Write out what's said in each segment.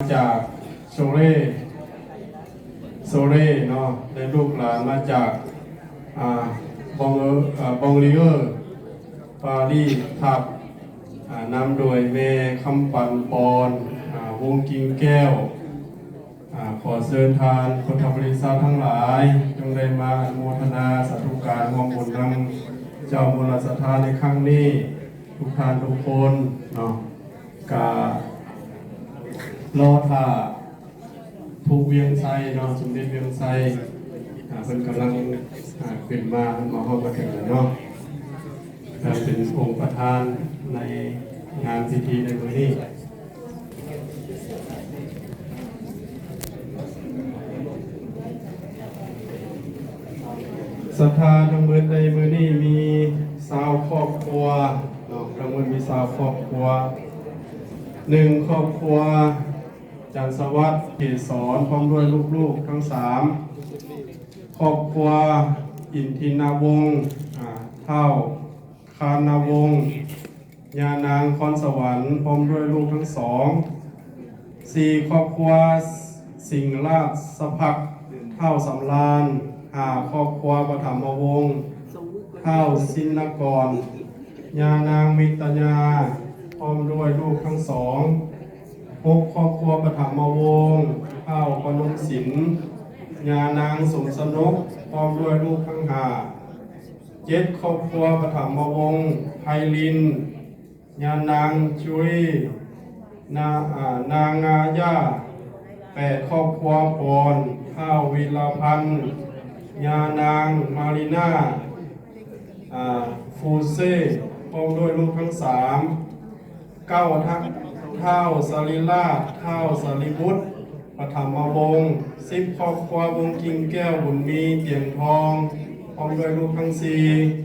จากโซเล่เนาะได้ลูกหลานมาจากบองลิเออร์ปารีสทับนำโดยเมคำปันปอนวงกิ่งแก้วขอเชิญทานพุทธบริษัททั้งหลายจงได้มาอนุโมทนาสาธุการร่วมบุญนำเจ้าบุญศรัทธาในครั้งนี้ทุกท่านทุกคนเนาะการอท่าภูเวียงไซเนาะสมเด็จเวียงไซเป็นกำลังขึ้นมาห้องกระถิ่นเนาะเป็นองค์ประธานในงานพิธีในวันนี้ศรัทธาทั้งหมดในมือนี้มีสาวครอบครัวเนาะทั้งหมดมีสาวครอบครัว1ครอบครัวจันทร์สวัสดิ์เกษรพร้อมด้วยลูกๆทั้ง3ครอบครัวอินทินาวงศ์เท่าคานาวงศ์ยานางคอนสวรรค์พร้อมด้วยลูกทั้ง4ครอบครัวสิงห์ราชสภักดิ์เท่าสำราญครอบครัวปฐมวงศ์เท่าสินกรยานางมิตรญาพร้อมด้วยลูกทั้ง6ครอบครัวปฐมวงศ์เท่าปนุสินยานางสมสนุกพร้อมด้วยลูกทั้ง7ครอบครัวปฐมวงศ์ไพลินยานางจุยนางาญา8ครอบครัวปอนเท่าวิลาพันธ์ยานางมารีนาฟูเซ่พร้อมด้วยลูกทั้ง9ทักเท่าสรีราชเท่าสรีบุตรปฐมวงศ์10ครอบครัววงกิ่งแก้วบุญมีเตียงทองพร้อมด้วยลูกทั้ง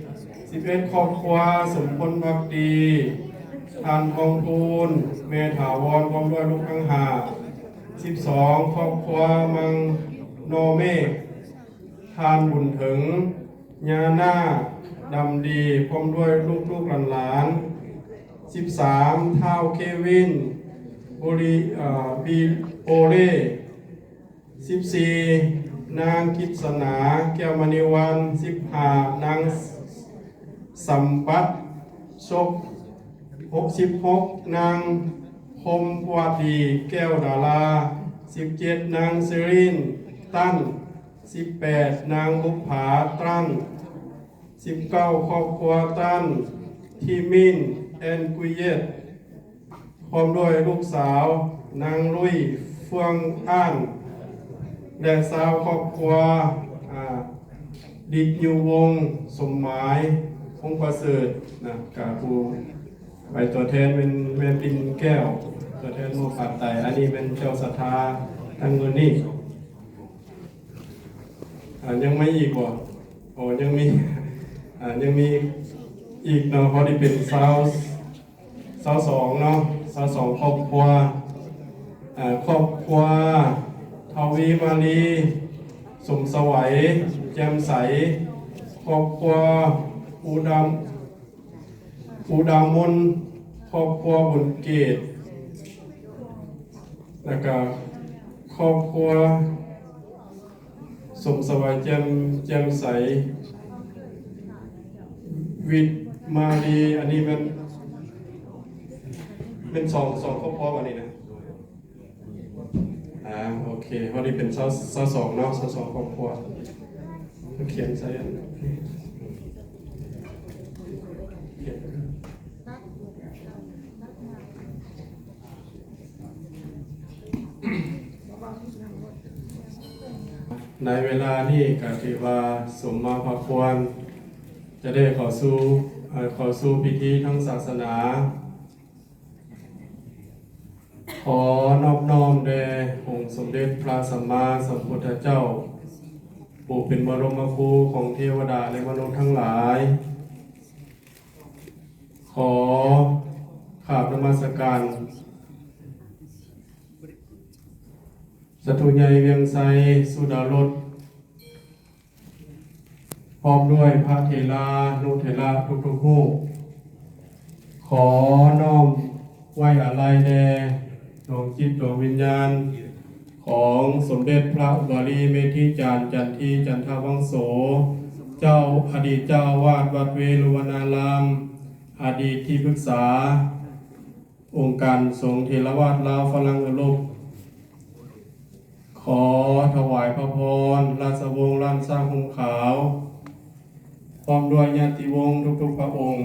11ครอบครัวสมพลภักดีทานทองพูนเมถาวรพร้อมด้วยลูกทั้ง12ครอบครัวมังโนเมฆทานบุญถึงญาณาดำดีพร้อมด้วยลูกหลาน13เท่าเควินบีโอเล่14นางกิษณาแก้วมณีวัน15นางสัมปัตศก66นางพมวาดีแก้วดารา17นางซิรินตั้น18นางบุภาตั้น19ครอบครัวตั้นทีมินแอนกุยเยตพร้อมด้วยลูกสาวนางลุยเฟืองอ้านและสาวครอบครัวดิดยูวงสมหมายคงประเสริฐนะกาปูไปตัวแทนเป็นแม่ปินแก้วตัวแทนโมปัดไตอันนี้เป็นเจ้าศรัทธาทั้งมือนี่ยังไม่อีกว่ะโอ้ยังมีอีกเนาะพอที่เป็นสาว2เนาะสาว2ครอบครัวครอบครัวทวีมาลีสมสวัยแจ่มใสครอบครัวอูดามนครอบครัวบุญเกตแล้วก็ครอบครัวสมสวัยแจ่มใสวิทมาลีอันนี้เป็นสองครอบครัววันนี้นะโอเควันนี้เป็น2เนาะ2ครอบครัวเขียนใส่อันในเวลานี้กติวาสมมาภควรจะได้ขอสู่พิธีทั้งศาสนาขอนอบน้อมแด่องค์สมเด็จพระสัมมาสัมพุทธเจ้าผู้เป็นบรมครูของเทวดาและมนุษย์ทั้งหลายขอข้าพนมัสการสถุใหญ่เวียงไซสุดารสพร้อมด้วยพระเถรานุเถระทุกรูปขอน้อมไว้อาลัยแด่หล วงจิตดวงวิญญาณของสมเด็จพระอุบาลีเมธีจารย์จันทีจันทวังโสเจ้าอดีตเจ้าวาดวัดเวรุวนารามอดีตที่ปรึกษาองค์การสงฆ์เทรวาสลาวฝรั่งอโลกขอถวายพระพรราชวงศ์ล้านสร้างหงขาวพร้อมด้วยญาติวงศ์ทุกๆพระองค์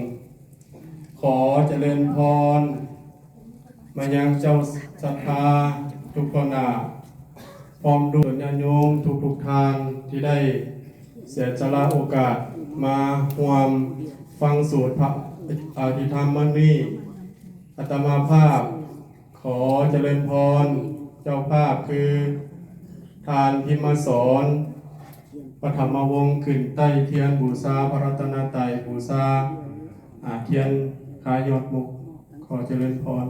ขอเจริญพรมายังเจ้าศรัทธาทุกคนพร้อมด้วยญาติโยมทุกท่านที่ได้เสียสละโอกาสมาร่วมฟังสูตรพระอภิธรรมวันนี้อาตมาภาพขอเจริญพรเจ้าภาพคือทานพิมสอนปฐมวงศ์ขึ้นใต้เทียนบูชาพระรัตนตรัยบูชาเทียนขายอดมุกขอเจริญพร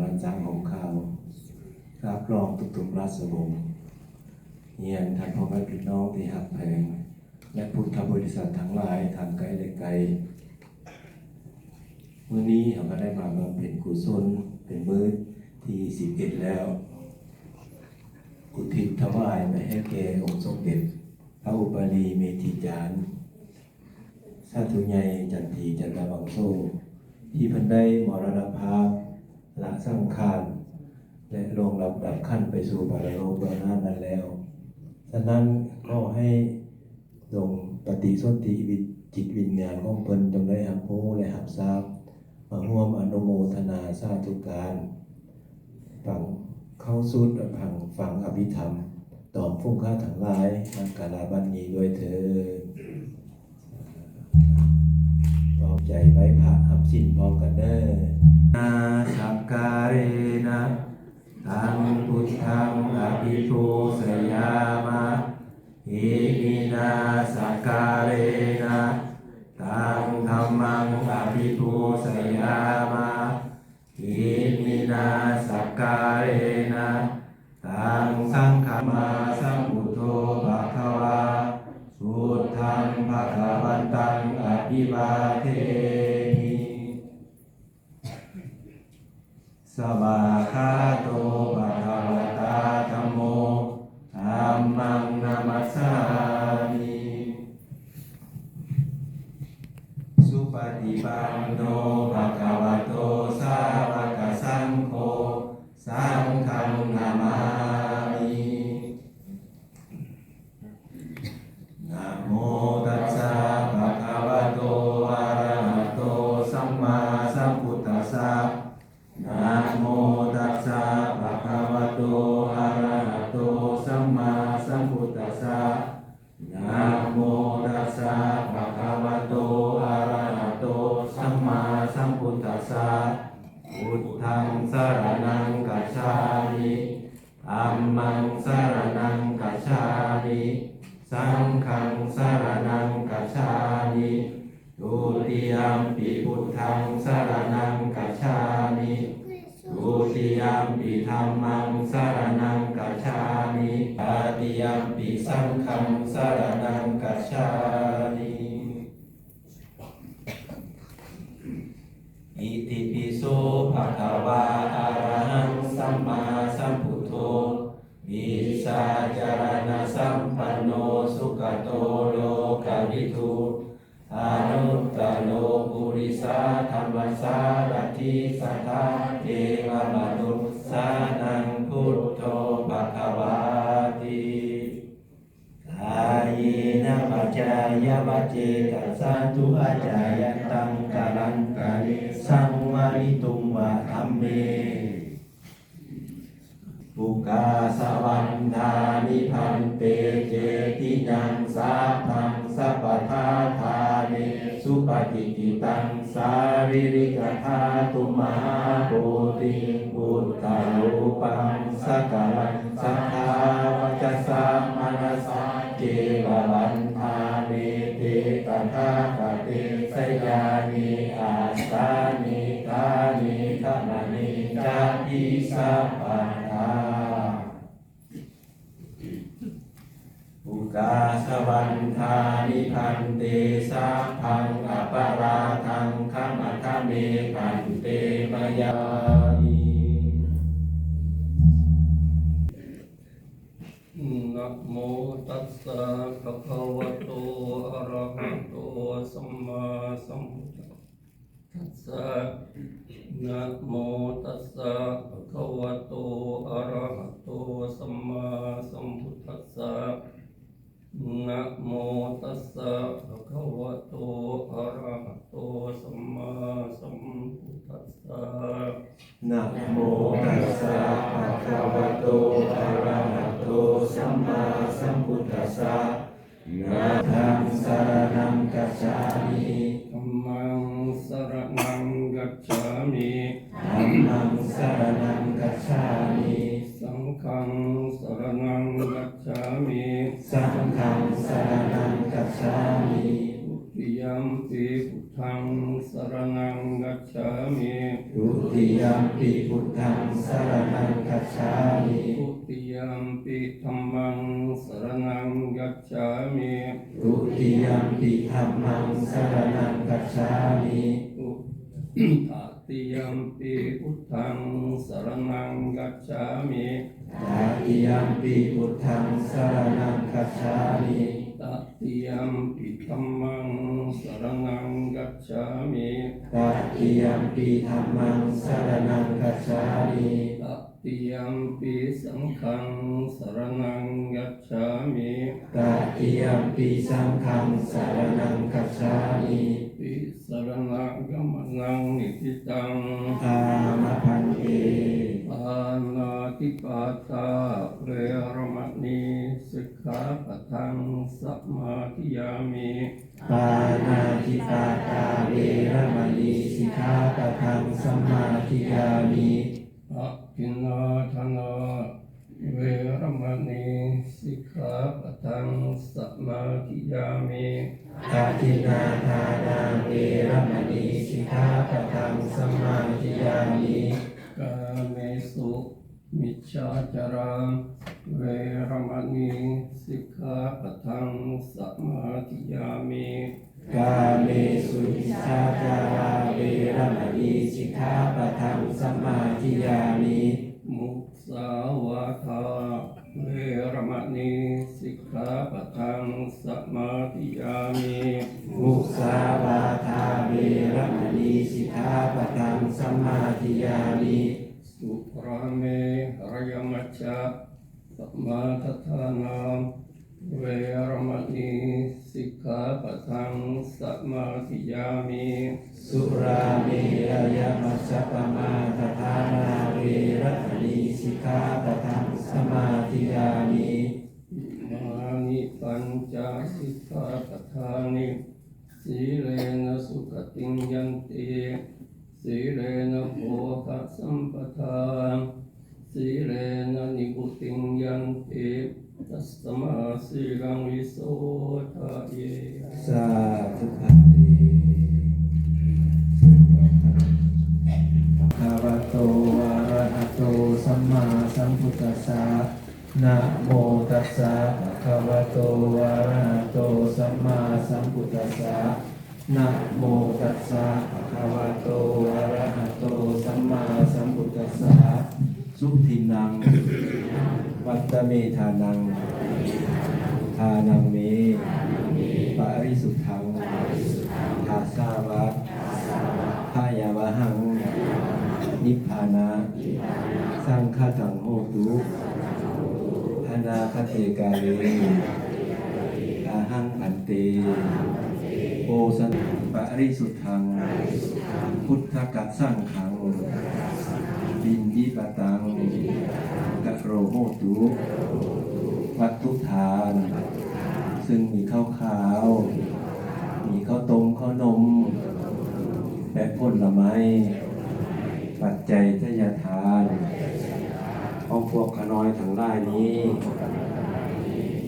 วันจังของข่าวรับรองทุกๆราชวงศ์เยียนท่านพ่อแม่พี่น้องที่หักแพงและพุทธบริษัททั้งหลายทางไกลและไกลมื้อนี้เราก็ได้มาบำเพ็ญกุศลเป็นมื้อที่11แล้วอุทิศถวายไปให้แก่องค์สมเด็จพระอุบาลีเมธีจารย์สาธุใหญ่จันทีจันทวังโสที่เพิ่นได้มรณภาพละสังขารและลงรับดับขั้นไปสู่ปรโลกเบื้องหน้านั้นแล้วฉะนั้นก็ให้ลงปฏิสนธิจิตวิญญาณของเพิ่นจงได้รับรู้และรับทราบมาร่วมอนุโมทนาสาธุการฟังเข้าสุดฟังอภิธรรมตอมฟุ้งค่าทั้งหลายนักกาลาบันนี้ด้วยเถิดพร้อมใจไว้พระหับสิ้นพร้อมกันเด้อนาสักการะนะตังพุทธังอภิปูสยามะอิมินาสักการะนะตังธัมมังอภิปูสยามะอิมินาสักการะนะตังสังฆมาสัมพุทโธภะคะวาพุทธังภะคะวันตังอภิวาเทมิสวากขาโตภะคะวะตาธัมโมธัมมังนามัสสามิสุปฏิปันโนภะคะวะโตสาวกสังโฆสังฆังนามามินะโมตัสสะภะคะวะโตอะระหะโตสัมมาสัมพุทธัสสะนะโมตัสสะภะคะวะโตอะระหะโตสัมมาสัมพุทธัสสะนะโมตัสสะภะคะวะโตอะระหะโตสัมมาสัมพุทธัสสะพุทธังสรณังกัจฉามิธัมมังสรณังกัจฉามิสังฆังสรณังกัจฉามิทุติยัมปิพุทธังสรณังกัจฉามิทุติยัมปิธัมมังสรณังกัจฉามิตติยัมปิสังฆังสรณังกัจฉามิอิติปิโสภะคะวะอะระหังสัมมาสัมพุทโธวิสาจารณสัมปันโนสุขโตโลกวิทูอนุตตโลปุริสาธรรมสารถิสัทธาเทวมนุสสานังพุท ยวเจตัสสันตุอาจายันตังกาลังกาลิสังวาริตุงวะธัมเมปุกาสวันทานิพันเตเจติยังสาพังสัพพทาธาเนสุปฏิกิตังสาวิริกธาตุมหาโพธิพุทธารูปังสักการังสัทธาวจัสสะมนัสสะเจววันทาเนเตตถาคเตสยานิอาสานิกานิขณานิจัตติสัพพทาอุกาสวันทานิพันเตสาพังอปาราทังขัมะทะเมพันเตมยามินะโมตัสสะภะคะวะโตอะระหะโตสัมมาสัมพุทธัสสะนะโมตัสสะภะคะวะโตอะระหะโตสัมมาสัมพุทธัสสะนะโมตัสสะภะคะวะโตอะระหะโตสัมมาสัมพุทธัสสะนะโมตัสสะภะคะวะโตอะระหะโตสัมมาสัมพุทธัสสะนะธังสรณังกัจฉามิ ธัมมังสรณังกัจฉามิ ธัมมังสรณังกัจฉามิ สังฆังสรณังกัจฉามิ สังฆังสรณังกัจฉามิ ทุติยัมปิพุทธังสรณังกัจฉามิ ทุติยัมปิพุทธังสรณังกัจฉามิ ทุติยัมปิธัมมังสรณังกัจฉามิ ทุติยัมปิธัมมังสรณังกัจฉามิ ตติยัมปิพุทธังสรณังกัจฉามิ ตติยัมปิพุทธังสรณังกัจฉามิ ตติยัมปิธัมมังสรณังกัจฉามิ ตติยัมปิธัมมังสรณังกัจฉามิ ตติยัมปิสังฆังสรณังกัจฉามิ ตติยัมปิสังฆังสรณังกัจฉามิ ปิสรณะกัมมนังนิทิตัง อามะพันเต ปานาติปาตาเวรมณีสิกขาปะทังสัมมาทิยามิ ปานาติปาตาเวรมณีสิกขาปะทังสมมาธิยามิ อะกินนาทนาเวรมณีสิกขาปะทังสัมมาทิยามิ กาทินาทานาเวรมณีสิกขาปะทังสมมาธิยามิ กาเมสุมิจฉาจาราเวรมณีสิกขาปะทังสัมมาทิยามิ กาเมสุมิชาจาราเวรมณีสิกขาปะทังสมมาธิยามิ มุสาวาทาเวรมณีสิกขาปะทังสัมมาทิยามิ มุสาวาทาเวรมณีสิกขาปะทังสมมาธิยามิ สุราเมรยมัจจาสัมมาทัฏฐานาเวรมณีสิกขาปะทังสัมมาทิยามิ สุราเมรยมัชฌปมาทฐานาเวรมณีสิกขาปะทังสมมาธิยามิ มานิปัญจสิกขาปทานิสีเลนะสุขติงยันติสีเลนะโภคสัมปทาสีเลนะนิพุติงยันติตัสสมาสีลังวิโสทะเย สาธุพันติภะคะวะโตอะระหะโตสัมมาสัมพุทธัสสะนะโมตัสสะภะคะวะโตอะระหะโตสัมมาสัมพุทธัสสะนะโมตัสสะภะคะวะโตอะระหะโตสัมมาสัมพุทธัสสะสุทินังวัตตเมธานังทานังเมปาริสุทธังทาสาวะพายาวะหังนิพพานะสังฆตังโหตุอนาคเตกาเลอ อาหังพันเตโอสันปะริสุทธังพุทธกัสสังขังบินยิปตังกะโรโหตุวัตถุทาน ซึ่งมีข้าวขาว มีข้าวต้มข้าวนมและผลไม้ปัจจัยทยทานของพวกขน้อยทั้งหลายนี้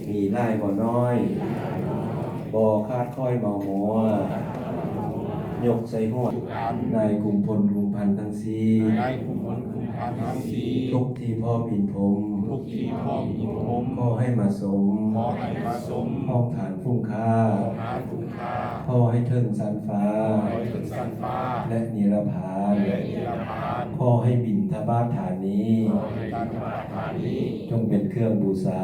มีไล่บ่น้อยบ่คาดค่อยเมามัวยกใส่หัวในกลุ่มพลกลุ่มพันทั้งสี่ ได้คุมพลคุมพันทั้งสี่ ทุกที่พ่อบินพรม ทุกที่พ่อมีพม พ่อให้มาสม ขอให้มาสม ห้องฐานฟุ้งค่า หาคุณค่า พ่อให้เทิงสันฟ้า ขอให้ถึงสันฟ้า และนิรพาน และนิรพาน พ่อให้บินทบาทฐานนี้ ขอให้การปฏิบัตินี้ จงเป็นเครื่องบูชา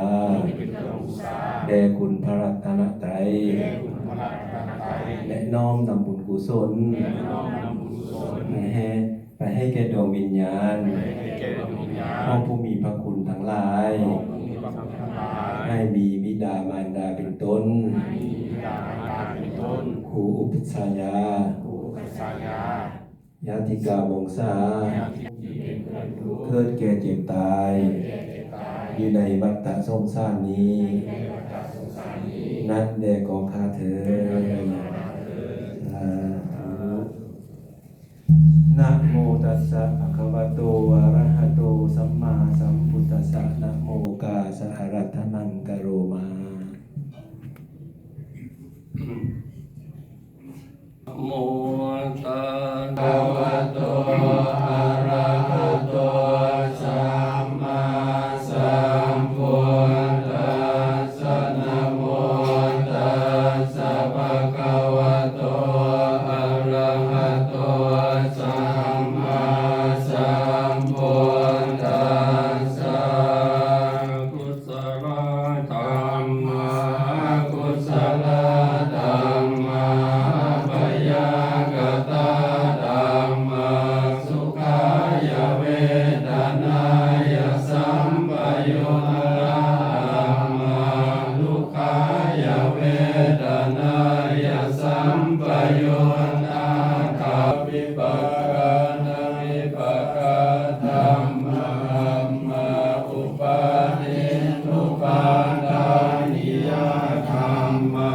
เป็นเครื่องบูชา แด่คุณพระรัตนตรัย แด่คุณพระรัตนตรัย และน้อมนำบุญกุศล และน้อมนำบุญกุศล ไปให้แก่ดวงวิญญาณ ให้แก่ดวงวิญญาณ ของผู้มีพระคุณทั้งหลาย ของผู้มีพระคุณทั้งหลาย ให้มีบิดามารดาเป็นต้น มีบิดามารดาเป็นต้น ครูอุปัชฌายา ผู้กัสสายา ญาติกาวงศา ญาติที่เป็นเพื่อนรู้ เกิดแก่เจ็บตาย แก่เจ็บตาย อยู่ในวัฏฏะสงสารนี้ ในวัฏสงสารนี้ นัดแด่ของข้าเถิดสาธุนะโมตัสสะภะคะวะโตอะระหะโตสัมมาสัมพุทธัสสะนะโมกาสะรัตนังกะโรมา โมตัส ภะวะโตอะระหะโตสัมมาสัมพุทธัสสะนะโมตัสสะภะคะวะโตอะระหะโตสัมมาสัมพุทธัสสะ กุศลธร ธั ร ม ม มากุศลธัมมาปยากตาธัมมาสุขายเวทนายสัมปยุตตาธัมมาทุกขายเวทนายสัมปยุตตาธัมมิปะกานามิปะกาธัมมามาอุปาทิทุปาทานิยธัมมา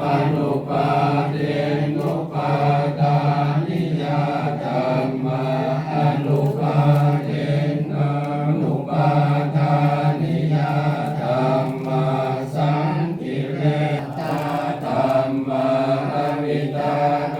อนุปาทินุปาทานิยธัมมาอนุปาทินานุปาทานิยธัมมาสังกิเลสธัมมาอวิตาก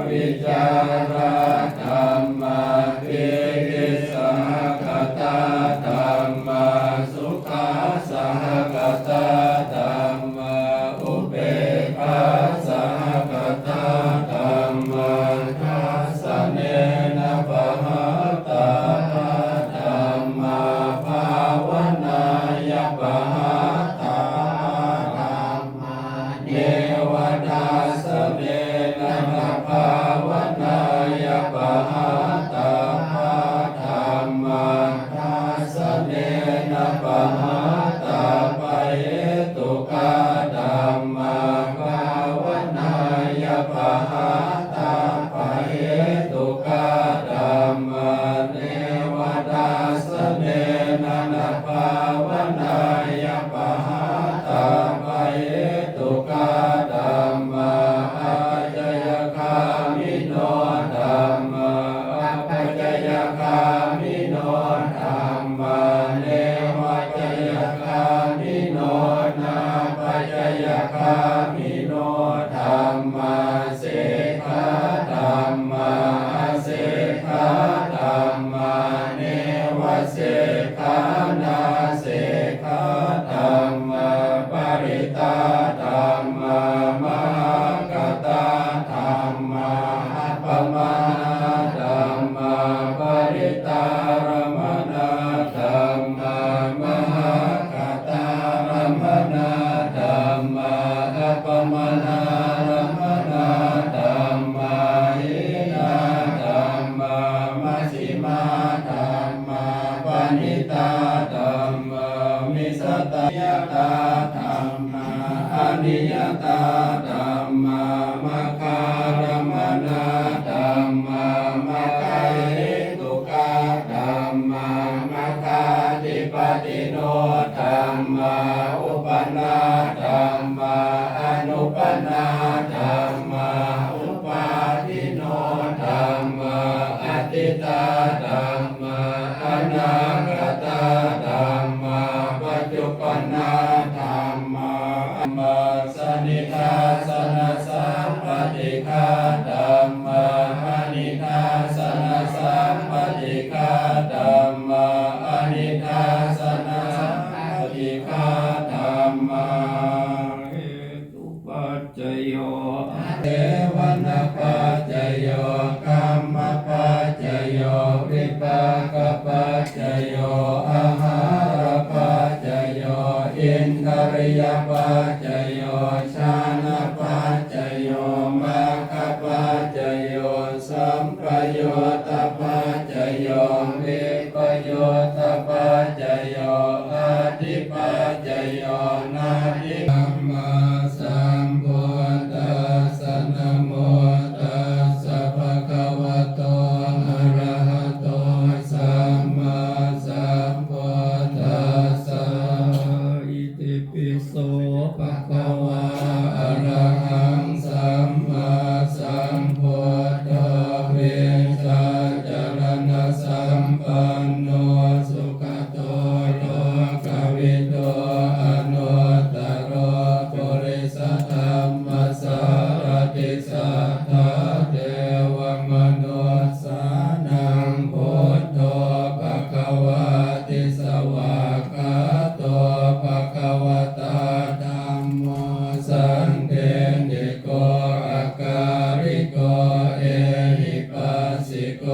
วิจาระธัมมาปิกิสหกตาธัมมาสุขาสหกตาธัมมาอุเบกขาสหกตาธัมมาทัสสะเนนะปะหาตาธัมมาภาวนายปะหาตาธัมมาเทวดาสเนนะภาวนายปะหาตาธัมมาทัสสะเนนะปะหาตาปะเหตุกาธัมมาภาวนายปะหาตาปะเหตุกาธัมมาเทวดาสเนนะภาวนายปะหาตาปะเหตุกาธัมมาอาจยคามิโนธัมมาอัปจยคามิโนธัมมาเนวจยคามิโนนาปัจจยคามิโนธัมมาเสขะธัมมาเสขะธัมมาเนวเสขะนาเสขะธัมมาปริตาธัมมามหากตาธัมมาอัปปมาธัมมาปริตารมณธัมมามหากตารมณธัมมาอัปปมาณารมณธัมมาหินาธัมมามัชฌิมาธัมมาปณิตาธัมมามิสตยตาธัมมาอ นิยตาธัมมามัคคารมนาธัมมามัคคาเหตุกาธัมมามัคคาธิปติโนธัมมาอุปนาธัมมาอนุปนาธัมมาอุปาทิโนธัมมาอติตาธัมมาอนาคตาธัมมาปัจจุปนนาธัมมาอัมมาสนิทาสนะสัมปติฆาธัมมาอนิทาสนะสัมปติฆาธัมมาอนิทาสนะสัมปติฆาธัมมาเหตุปัจจโย เทวนาปัจจโยกัมมปัจจโยวิปากปัจจโยอาหารปัจจโยอินทริยปัจจโยชานะปัจจโยมัคคปัจจโยสัมปโยตปัจจโยวิปโยตปัจจโยอาทิปัจจโยนาทิธัมมาสัมพุทธัสสะนะโมตัสสะภะคะวะโตอะระหะโตสัมมาสัมพุทธัสสะอิติปิโสภะ ภะ คะ คะ วะ วะอะระหังสัมมาสัมพุทโธเวชาจรณะสัมปันโนสุขโตโลกวิโตอนุตตรปุริสธรรมสารติสัทธาเทวมนุสสานังพุทโธภะคะวะติสวากขาโตภะคะวะตาธัมโมสังเฆนิโกอาการิโกเอหิปัสสิโก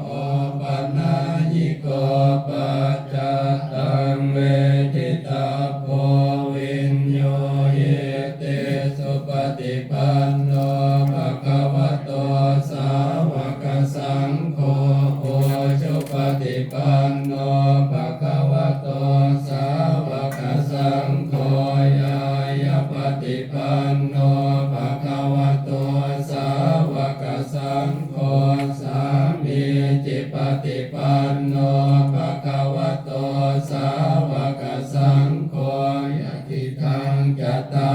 โอปัญญิโกปัจจตังเวทิตาโพวินโยเยเตสุปฏิปันโนภะคะวะโตสาวกสังโฆโอชุปฏิปันโนภะคะวะโตสาวกสังโฆยายาปฏิปันโนภะคะวะโตสาวกสังโฆสามีจิปฏิปันโนภะคะวะโตสาวกสังโฆยะติทังจตา